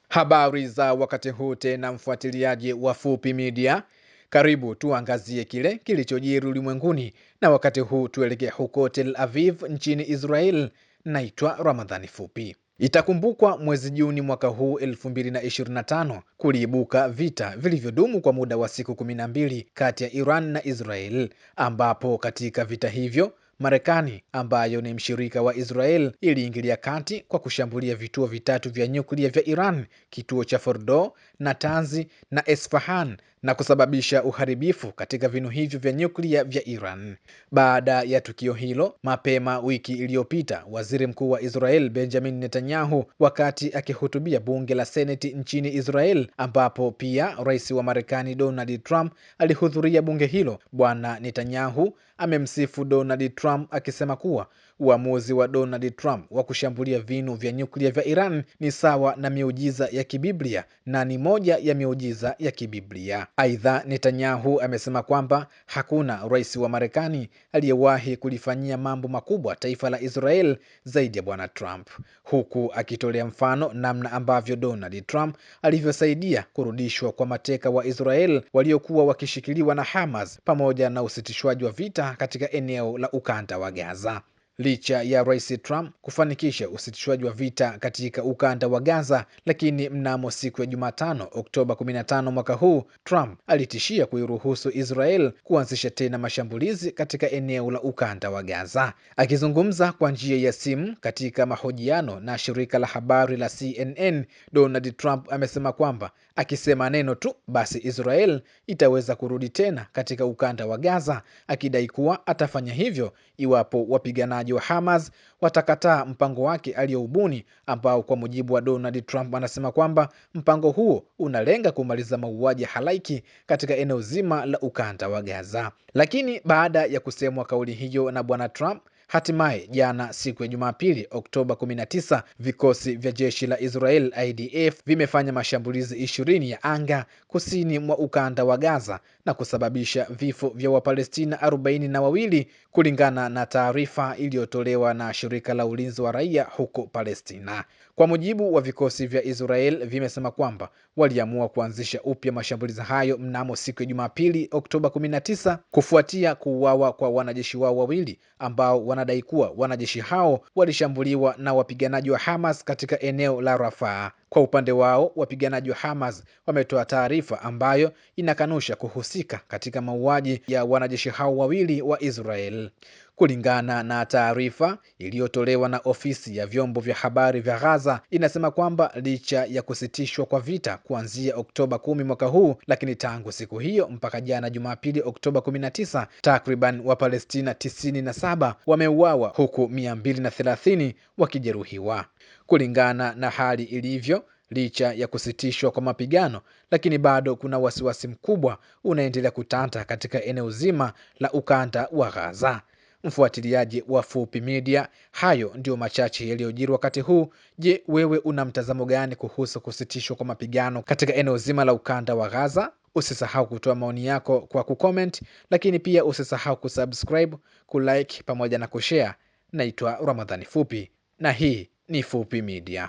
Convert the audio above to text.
Habari za wakati huu tena, mfuatiliaji wa Fupi Media. Karibu tuangazie kile kilichojiri ulimwenguni, na wakati huu tuelekea huko Tel Aviv nchini Israel. Naitwa Ramadhani Fupi. Itakumbukwa mwezi Juni mwaka huu 2025 kuliibuka vita vilivyodumu kwa muda wa siku 12 kati ya Iran na Israel, ambapo katika vita hivyo Marekani, ambayo ni mshirika wa Israel, iliingilia kati kwa kushambulia vituo vitatu vya nyuklia vya Iran, kituo cha Fordo, Natanz na Esfahan, na kusababisha uharibifu katika vinu hivyo vya nyuklia vya Iran. Baada ya tukio hilo, mapema wiki iliyopita, Waziri Mkuu wa Israel Benjamin Netanyahu, wakati akihutubia bunge la Seneti nchini Israel, ambapo pia Rais wa Marekani Donald Trump alihudhuria bunge hilo, Bwana Netanyahu amemsifu Donald Trump akisema kuwa uamuzi wa Donald Trump wa kushambulia vinu vya nyuklia vya Iran ni sawa na miujiza ya kibiblia na ni moja ya miujiza ya kibiblia. Aidha, Netanyahu amesema kwamba hakuna rais wa Marekani aliyewahi kulifanyia mambo makubwa taifa la Israel zaidi ya Bwana Trump, huku akitolea mfano namna ambavyo Donald Trump alivyosaidia kurudishwa kwa mateka wa Israel waliokuwa wakishikiliwa na Hamas pamoja na usitishwaji wa vita katika eneo la ukanda wa Gaza. Licha ya Rais Trump kufanikisha usitishwaji wa vita katika ukanda wa Gaza, lakini mnamo siku ya Jumatano Oktoba 15 mwaka huu, Trump alitishia kuiruhusu Israel kuanzisha tena mashambulizi katika eneo la ukanda wa Gaza. Akizungumza kwa njia ya simu katika mahojiano na shirika la habari la CNN, Donald Trump amesema kwamba akisema neno tu basi Israel itaweza kurudi tena katika ukanda wa Gaza, akidai kuwa atafanya hivyo iwapo wapiganaji wa Hamas watakataa mpango wake aliyoubuni, ambao kwa mujibu wa Donald Trump anasema kwamba mpango huo unalenga kumaliza mauaji halaiki katika eneo zima la ukanda wa Gaza. Lakini baada ya kusemwa kauli hiyo na Bwana Trump, hatimaye jana siku ya Jumapili Oktoba 19, vikosi vya jeshi la Israel IDF vimefanya mashambulizi 20 ya anga kusini mwa ukanda wa Gaza na kusababisha vifo vya Wapalestina 42 kulingana na taarifa iliyotolewa na shirika la ulinzi wa raia huko Palestina. Kwa mujibu wa vikosi vya Israel, vimesema kwamba waliamua kuanzisha upya mashambulizi hayo mnamo siku ya Jumapili Oktoba 19 kufuatia kuuawa kwa wanajeshi wao wawili ambao wanadai kuwa wanajeshi hao walishambuliwa na wapiganaji wa Hamas katika eneo la Rafah. Kwa upande wao, wapiganaji wa Hamas wametoa taarifa ambayo inakanusha kuhusika katika mauaji ya wanajeshi hao wawili wa Israel. Kulingana na taarifa iliyotolewa na ofisi ya vyombo vya habari vya Gaza, inasema kwamba licha ya kusitishwa kwa vita kuanzia Oktoba 10 mwaka huu, lakini tangu siku hiyo mpaka jana Jumapili Oktoba 19, takriban Wapalestina 97 wameuawa huku 230 wakijeruhiwa. Kulingana na hali ilivyo, licha ya kusitishwa kwa mapigano, lakini bado kuna wasiwasi mkubwa unaendelea kutanda katika eneo zima la ukanda wa Gaza. Mfuatiliaji wa Fupi Media, hayo ndio machache yaliyojiri wakati huu. Je, wewe una mtazamo gani kuhusu kusitishwa kwa mapigano katika eneo zima la ukanda wa Gaza? Usisahau kutoa maoni yako kwa kucomment, lakini pia usisahau kusubscribe, kulike pamoja na kushare. Naitwa Ramadhani Fupi na hii ni Fupi Media.